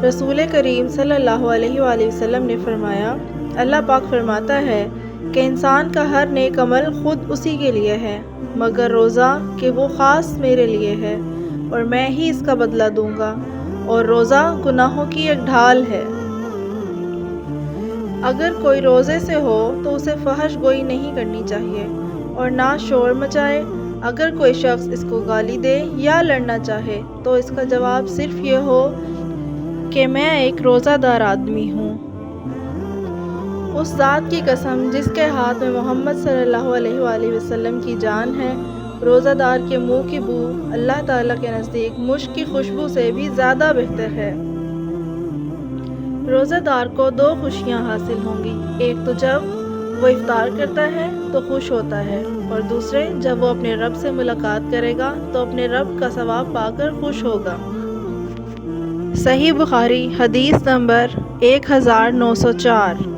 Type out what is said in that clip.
رسول کریم صلی اللہ علیہ وآلہ وسلم نے فرمایا، اللہ پاک فرماتا ہے کہ انسان کا ہر نیک عمل خود اسی کے لیے ہے مگر روزہ کہ وہ خاص میرے لیے ہے اور میں ہی اس کا بدلہ دوں گا، اور روزہ گناہوں کی ایک ڈھال ہے۔ اگر کوئی روزے سے ہو تو اسے فحش گوئی نہیں کرنی چاہیے اور نہ شور مچائے۔ اگر کوئی شخص اس کو گالی دے یا لڑنا چاہے تو اس کا جواب صرف یہ ہو کہ میں ایک روزہ دار آدمی ہوں۔ اس ذات کی قسم جس کے ہاتھ میں محمد صلی اللہ علیہ وآلہ وسلم کی جان ہے، روزہ دار کے منہ کی بو اللہ تعالیٰ کے نزدیک مشک کی خوشبو سے بھی زیادہ بہتر ہے۔ روزہ دار کو دو خوشیاں حاصل ہوں گی، ایک تو جب وہ افطار کرتا ہے تو خوش ہوتا ہے، اور دوسرے جب وہ اپنے رب سے ملاقات کرے گا تو اپنے رب کا ثواب پا کر خوش ہوگا۔ صحیح بخاری حدیث نمبر 1904۔